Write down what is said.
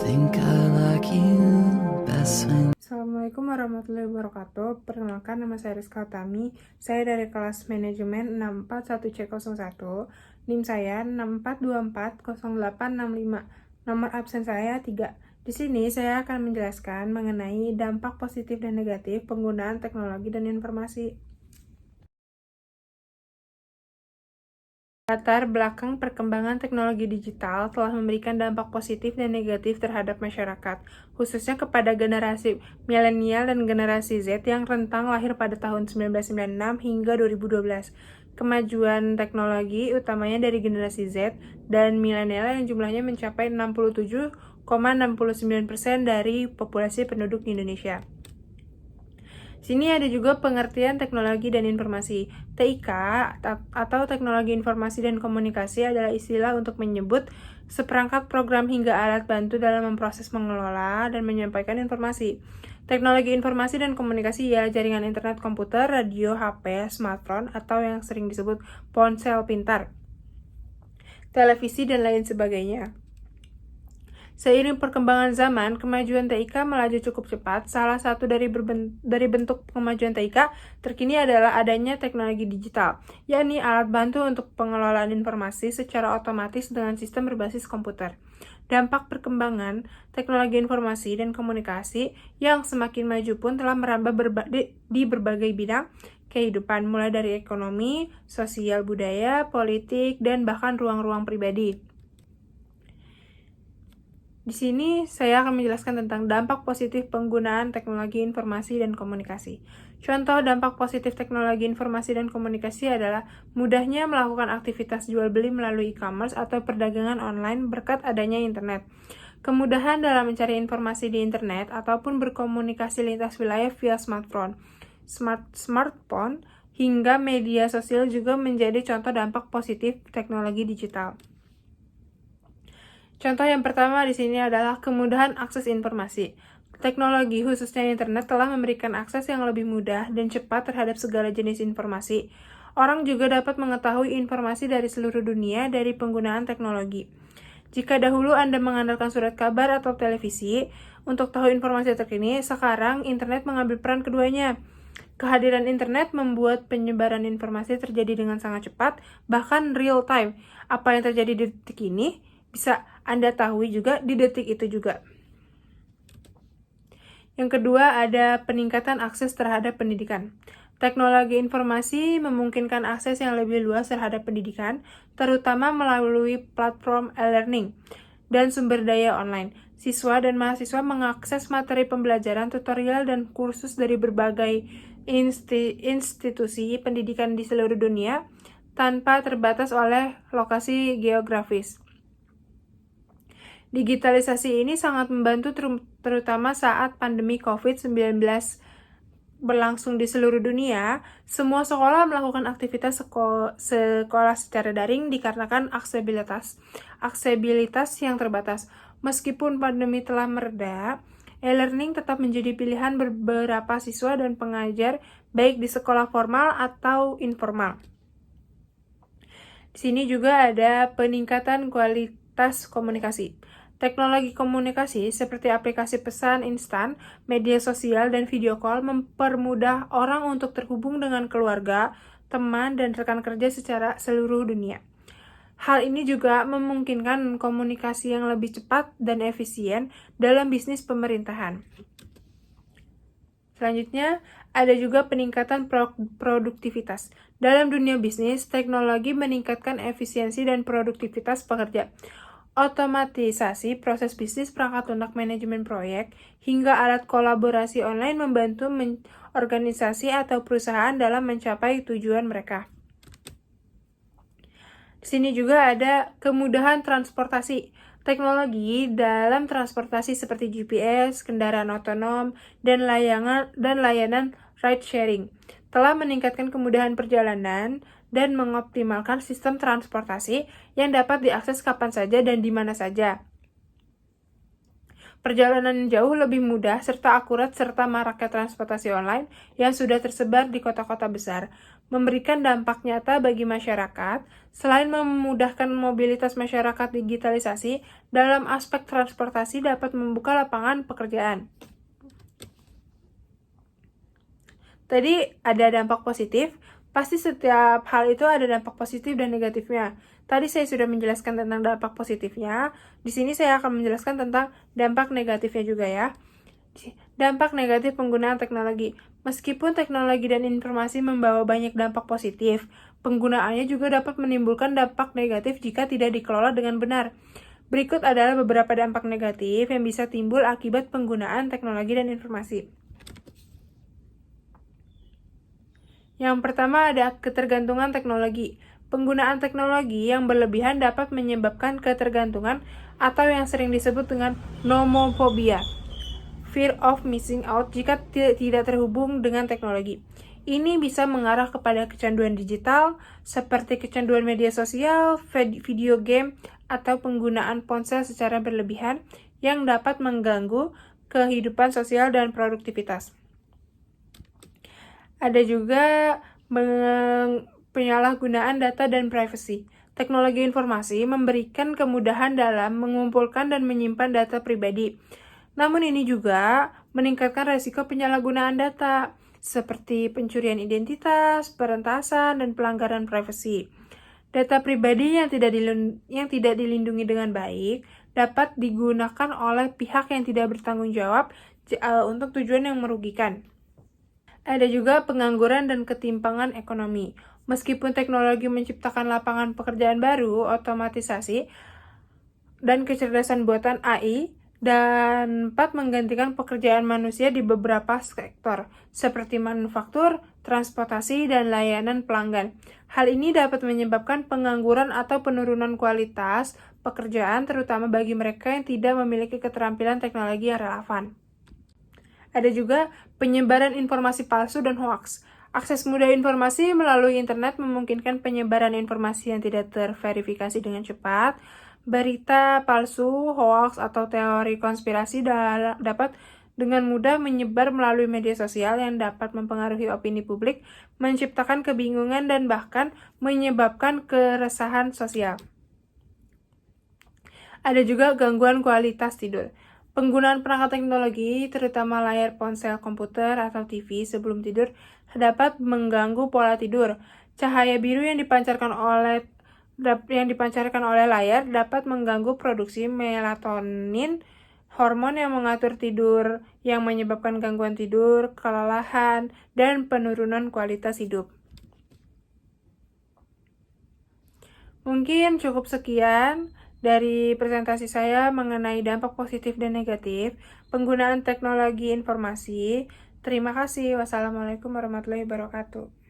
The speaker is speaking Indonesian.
think I like you best when. Assalamualaikum warahmatullahi wabarakatuh. Perkenalkan, nama saya Rizka Utami. Saya dari kelas manajemen 641C01. NIM saya 64240865. Nomor absen saya 3. Di sini saya akan menjelaskan mengenai dampak positif dan negatif penggunaan teknologi dan informasi. Latar belakang perkembangan teknologi digital telah memberikan dampak positif dan negatif terhadap masyarakat, khususnya kepada generasi milenial dan generasi Z yang rentang lahir pada tahun 1996 hingga 2012. Kemajuan teknologi utamanya dari generasi Z dan milenial yang jumlahnya mencapai 67,69% dari populasi penduduk di Indonesia. Sini ada juga pengertian teknologi dan informasi. TIK atau teknologi informasi dan komunikasi adalah istilah untuk menyebut seperangkat program hingga alat bantu dalam memproses, mengelola, dan menyampaikan informasi. Teknologi informasi dan komunikasi ialah jaringan internet komputer, radio, HP, smartphone, atau yang sering disebut ponsel pintar, televisi, dan lain sebagainya. Seiring perkembangan zaman, kemajuan TIK melaju cukup cepat. Salah satu dari bentuk kemajuan TIK terkini adalah adanya teknologi digital, yakni alat bantu untuk pengelolaan informasi secara otomatis dengan sistem berbasis komputer. Dampak perkembangan teknologi informasi dan komunikasi yang semakin maju pun telah merambah di berbagai bidang kehidupan, mulai dari ekonomi, sosial, budaya, politik, dan bahkan ruang-ruang pribadi. Di sini saya akan menjelaskan tentang dampak positif penggunaan teknologi informasi dan komunikasi. Contoh dampak positif teknologi informasi dan komunikasi adalah mudahnya melakukan aktivitas jual beli melalui e-commerce atau perdagangan online berkat adanya internet. Kemudahan dalam mencari informasi di internet ataupun berkomunikasi lintas wilayah via smartphone hingga media sosial juga menjadi contoh dampak positif teknologi digital. Contoh yang pertama di sini adalah kemudahan akses informasi. Teknologi, khususnya internet, telah memberikan akses yang lebih mudah dan cepat terhadap segala jenis informasi. Orang juga dapat mengetahui informasi dari seluruh dunia dari penggunaan teknologi. Jika dahulu Anda mengandalkan surat kabar atau televisi untuk tahu informasi terkini, sekarang internet mengambil peran keduanya. Kehadiran internet membuat penyebaran informasi terjadi dengan sangat cepat, bahkan real time. Apa yang terjadi di detik ini bisa Anda tahu juga di detik itu juga. Yang kedua, ada peningkatan akses terhadap pendidikan. Teknologi informasi memungkinkan akses yang lebih luas terhadap pendidikan, terutama melalui platform e-learning dan sumber daya online. Siswa dan mahasiswa mengakses materi pembelajaran, tutorial, dan kursus dari berbagai institusi pendidikan di seluruh dunia tanpa terbatas oleh lokasi geografis. Digitalisasi ini sangat membantu terutama saat pandemi COVID-19 berlangsung di seluruh dunia. Semua sekolah melakukan aktivitas sekolah secara daring dikarenakan aksesibilitas yang terbatas. Meskipun pandemi telah mereda, e-learning tetap menjadi pilihan beberapa siswa dan pengajar baik di sekolah formal atau informal. Di sini juga ada peningkatan kualitas komunikasi. Teknologi komunikasi seperti aplikasi pesan instan, media sosial, dan video call mempermudah orang untuk terhubung dengan keluarga, teman, dan rekan kerja secara seluruh dunia. Hal ini juga memungkinkan komunikasi yang lebih cepat dan efisien dalam bisnis pemerintahan. Selanjutnya, ada juga peningkatan produktivitas. Dalam dunia bisnis, teknologi meningkatkan efisiensi dan produktivitas pekerja. Otomatisasi proses bisnis, perangkat lunak manajemen proyek, hingga alat kolaborasi online membantu organisasi atau perusahaan dalam mencapai tujuan mereka. Di sini juga ada kemudahan transportasi. Teknologi dalam transportasi seperti GPS, kendaraan otonom, dan layanan ride sharing telah meningkatkan kemudahan perjalanan dan mengoptimalkan sistem transportasi yang dapat diakses kapan saja dan di mana saja. Perjalanan jauh lebih mudah serta akurat serta maraknya transportasi online yang sudah tersebar di kota-kota besar memberikan dampak nyata bagi masyarakat. Selain memudahkan mobilitas masyarakat, digitalisasi dalam aspek transportasi dapat membuka lapangan pekerjaan. Tadi ada dampak positif, pasti setiap hal itu ada dampak positif dan negatifnya. Tadi saya sudah menjelaskan tentang dampak positifnya. Di sini saya akan menjelaskan tentang dampak negatifnya juga ya. Dampak negatif penggunaan teknologi. Meskipun teknologi dan informasi membawa banyak dampak positif, penggunaannya juga dapat menimbulkan dampak negatif jika tidak dikelola dengan benar. Berikut adalah beberapa dampak negatif yang bisa timbul akibat penggunaan teknologi dan informasi. Yang pertama ada ketergantungan teknologi. Penggunaan teknologi yang berlebihan dapat menyebabkan ketergantungan atau yang sering disebut dengan nomophobia, fear of missing out jika tidak terhubung dengan teknologi. Ini bisa mengarah kepada kecanduan digital, seperti kecanduan media sosial, video game, atau penggunaan ponsel secara berlebihan yang dapat mengganggu kehidupan sosial dan produktivitas. Ada juga penyalahgunaan data dan privasi. Teknologi informasi memberikan kemudahan dalam mengumpulkan dan menyimpan data pribadi. Namun ini juga meningkatkan risiko penyalahgunaan data, seperti pencurian identitas, peretasan, dan pelanggaran privasi. Data pribadi yang tidak dilindungi dengan baik dapat digunakan oleh pihak yang tidak bertanggung jawab untuk tujuan yang merugikan. Ada juga pengangguran dan ketimpangan ekonomi. Meskipun teknologi menciptakan lapangan pekerjaan baru, otomatisasi, dan kecerdasan buatan AI dapat menggantikan pekerjaan manusia di beberapa sektor, seperti manufaktur, transportasi, dan layanan pelanggan. Hal ini dapat menyebabkan pengangguran atau penurunan kualitas pekerjaan, terutama bagi mereka yang tidak memiliki keterampilan teknologi yang relevan. Ada juga penyebaran informasi palsu dan hoaks. Akses mudah informasi melalui internet memungkinkan penyebaran informasi yang tidak terverifikasi dengan cepat. Berita palsu, hoaks, atau teori konspirasi dapat dengan mudah menyebar melalui media sosial yang dapat mempengaruhi opini publik, menciptakan kebingungan, dan bahkan menyebabkan keresahan sosial. Ada juga gangguan kualitas tidur. Penggunaan perangkat teknologi, terutama layar ponsel, komputer, atau TV sebelum tidur dapat mengganggu pola tidur. Cahaya biru yang dipancarkan oleh layar dapat mengganggu produksi melatonin, hormon yang mengatur tidur, yang menyebabkan gangguan tidur, kelelahan, dan penurunan kualitas hidup. Mungkin cukup sekian dari presentasi saya mengenai dampak positif dan negatif penggunaan teknologi informasi. Terima kasih. Wassalamualaikum warahmatullahi wabarakatuh.